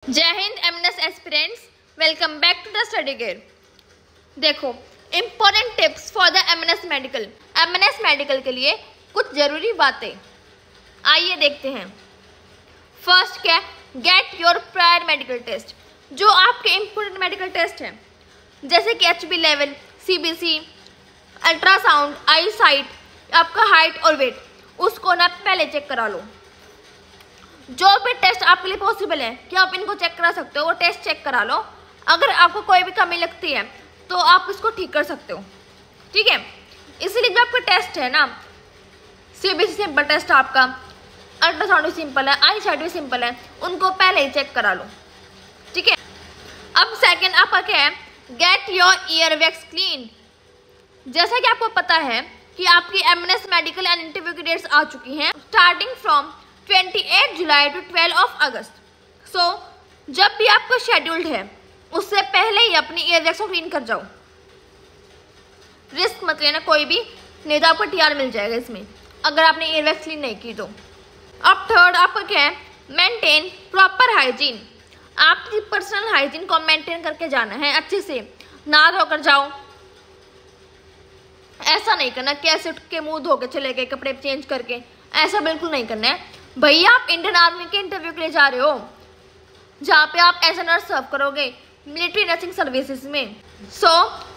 जय हिंद MNS aspirants, welcome back to the study gear. देखो, important tips for the MNS medical के लिए कुछ जरूरी बातें, आइए देखते हैं। फर्स्ट क्या, get your prior medical test. जो आपके इंपॉर्टेंट मेडिकल टेस्ट हैं जैसे कि HB level, CBC, ultrasound, eye sight, आपका हाइट और वेट, उसको ना पहले चेक करा लो। जो भी टेस्ट आपके लिए पॉसिबल है कि आप इनको चेक करा सकते हो, वो टेस्ट चेक करा लो। अगर आपको कोई भी कमी लगती है तो आप इसको ठीक कर सकते हो, ठीक है। इसलिए जो आपका टेस्ट है ना, सीबीसी सिंपल टेस्ट आपका, अल्ट्रासाउंड भी सिंपल है, आई साइट भी सिंपल है, उनको पहले ही चेक करा लो, ठीक है। अब सेकेंड आपका क्या है, get your ear wax clean. जैसा कि आपको पता है कि आपकी एमएनएस मेडिकल एंड इंटरव्यू की डेट्स आ चुकी हैं स्टार्टिंग फ्रॉम 28 जुलाई टू 12 अगस्त। सो जब भी आपका शेड्यूल्ड है उससे पहले ही अपनी ईयर वैक्स को क्लीन कर जाओ। रिस्क मत लेना कोई भी, नहीं तो आपको टीआर मिल जाएगा इसमें अगर आपने ईयर वैक्स क्लीन नहीं की तो। अब थर्ड आपका क्या है, मेंटेन प्रॉपर हाइजीन। आपकी पर्सनल हाइजीन को मेंटेन करके जाना है, अच्छे से नहा धोकर जाओ। ऐसा नहीं करना कि ऐसे उठ के मुंह धो के चले गए कपड़े चेंज करके, ऐसा बिल्कुल नहीं करना है। भैया आप इंडियन आर्मी के इंटरव्यू के लिए जा रहे हो जहाँ पे आप एज ए नर्स सर्व करोगे मिलिट्री नर्सिंग सर्विसेज में। सो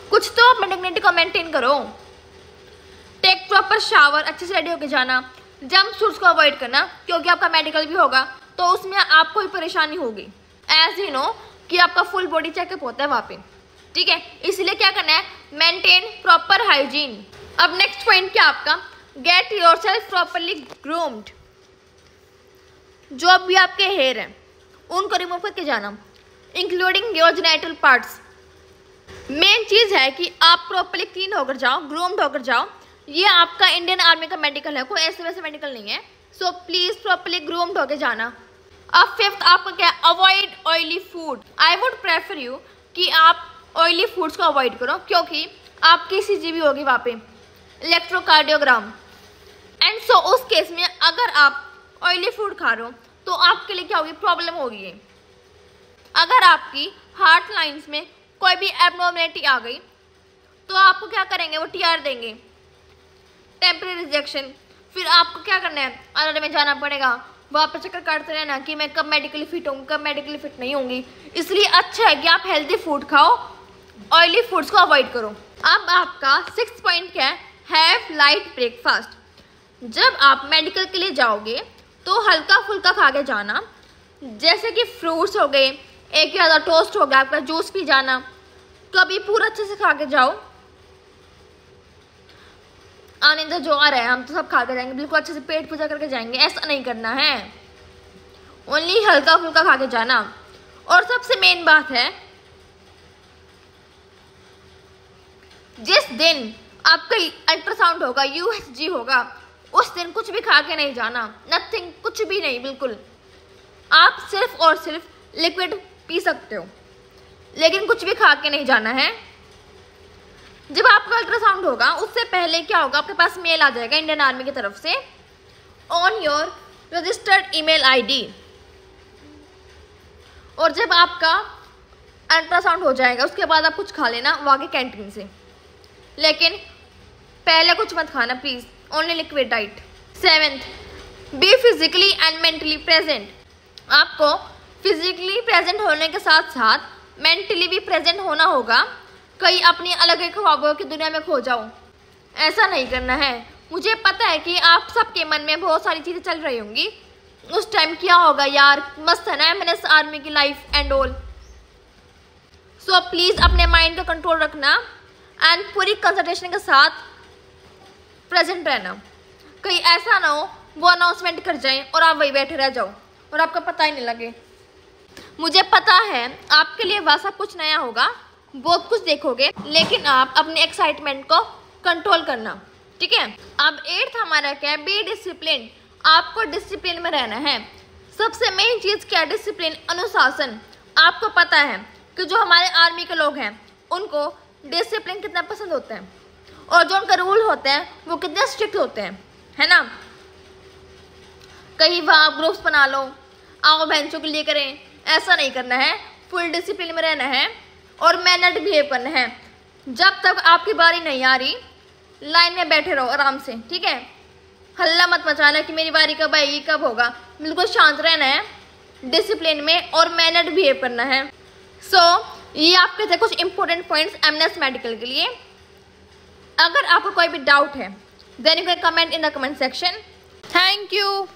कुछ तो अपनी डिग्निटी को मेंटेन करो। टेक प्रॉपर शावर, अच्छे से रेडी होके जाना। जंप सूट्स को अवॉइड करना क्योंकि आपका मेडिकल भी होगा तो उसमें आपको ही परेशानी होगी। एज यू नो कि आपका फुल बॉडी चेकअप होता है वहाँ पे, ठीक है। इसलिए क्या करना है, मेंटेन प्रॉपर हाइजीन। अब नेक्स्ट पॉइंट क्या आपका, गेट योरसेल्फ प्रॉपरली ग्रूम्ड। जो भी आपके हेयर हैं उनको रिमूव करके जाना, including your genital parts. Main चीज़ है कि आप प्रॉपरली क्लीन होकर जाओ, ग्रूम्ड होकर जाओ। ये आपका इंडियन आर्मी का मेडिकल है, कोई ऐसे वैसे मेडिकल नहीं है। सो प्लीज़ प्रॉपरली ग्रूम्ड होकर जाना। अब फिफ्थ आपका क्या, avoid oily food. I would prefer you कि आप ऑयली फूड्स को अवॉइड करो क्योंकि आपकी सीजीबी होगी वहाँ पे, इलेक्ट्रोकार्डियोग्राम। एंड सो उस केस में अगर आप ऑयली फूड खा रहे हो तो आपके लिए क्या होगी, प्रॉब्लम होगी। अगर आपकी हार्ट लाइंस में कोई भी एबनॉर्मलिटी आ गई तो आपको क्या करेंगे, वो टीआर देंगे, टेम्परेरी रिजेक्शन। फिर आपको क्या करना है, आर में जाना पड़ेगा, वहाँ पर चक्कर काटते रहना कि मैं कब मेडिकली फिट होंगी, कब मेडिकली फिट नहीं होंगी। इसलिए अच्छा है कि आप हेल्दी फूड खाओ, ऑयली फूड्स को अवॉइड करो। अब आपका सिक्स्थ पॉइंट क्या है, हैव लाइट ब्रेकफास्ट। जब आप मेडिकल के लिए जाओगे तो हल्का फुल्का खा के जाना, जैसे कि फ्रूट्स हो गए, एक या ज़्यादा टोस्ट हो गया, आपका जूस पी जाना। कभी पूरा अच्छे से खा के जाओ, आने तो जो आ रहा है हम तो सब खा के जाएंगे, बिल्कुल अच्छे से पेट पूजा करके जाएंगे, ऐसा नहीं करना है। ओनली हल्का फुल्का खा के जाना। और सबसे मेन बात है, जिस दिन आपका अल्ट्रासाउंड होगा, यूएसजी होगा, उस दिन कुछ भी खा के नहीं जाना, नथिंग, कुछ भी नहीं, बिल्कुल। आप सिर्फ और सिर्फ लिक्विड पी सकते हो लेकिन कुछ भी खा के नहीं जाना है। जब आपका अल्ट्रासाउंड होगा उससे पहले क्या होगा, आपके पास मेल आ जाएगा इंडियन आर्मी की तरफ से on your registered email ID. और जब आपका अल्ट्रासाउंड हो जाएगा उसके बाद आप कुछ खा लेना वहाँ के कैंटीन से, लेकिन पहले कुछ मत खाना please, only liquid diet. Seventh, be physically and mentally present. आपको फिजिकली प्रेजेंट होने के साथ साथ मेंटली भी प्रेजेंट होना होगा। कहीं अपनी अलग एक ख्वाबों की दुनिया में खो जाओ, ऐसा नहीं करना है। मुझे पता है कि आप सबके मन में बहुत सारी चीज़ें चल रही होंगी, उस टाइम क्या होगा यार, मस्त है ना एमएनएस आर्मी की life and all. So please अपने माइंड का कंट्रोल रखना एंड पूरी कंसंट्रेशन के साथ प्रेजेंट रहना। कहीं ऐसा ना हो वो अनाउंसमेंट कर जाए और आप वही बैठे रह जाओ और आपका पता ही नहीं लगे। मुझे पता है आपके लिए वह सब कुछ नया होगा, बहुत कुछ देखोगे, लेकिन आप अपने एक्साइटमेंट को कंट्रोल करना, ठीक है। अब एट्थ हमारा क्या है, बी डिसिप्लिन। आपको डिसिप्लिन में रहना है। सबसे मेन चीज़ क्या है, डिसिप्लिन, अनुशासन। आपको पता है कि जो हमारे आर्मी के लोग हैं उनको डिसिप्लिन कितना पसंद होता है और जो उनका रूल होते हैं वो कितने स्ट्रिक्ट होते हैं, है ना। कहीं वहाँ ग्रुप्स बना लो, आओ बहनों के लिए करें, ऐसा नहीं करना है, फुल डिसिप्लिन में रहना है और मैनर्ड बिहेव करना है। जब तक आपकी बारी नहीं आ रही लाइन में बैठे रहो आराम से, ठीक है। हल्ला मत मचाना कि मेरी बारी कब आएगी, कब होगा। बिल्कुल शांत रहना है, डिसिप्लिन में और मैनर्ड बिहेव करना है। ये आपके थे कुछ इंपॉर्टेंट पॉइंट्स एमएनएस मेडिकल के लिए। अगर आपको कोई भी डाउट है then you can comment in the comment section. Thank you.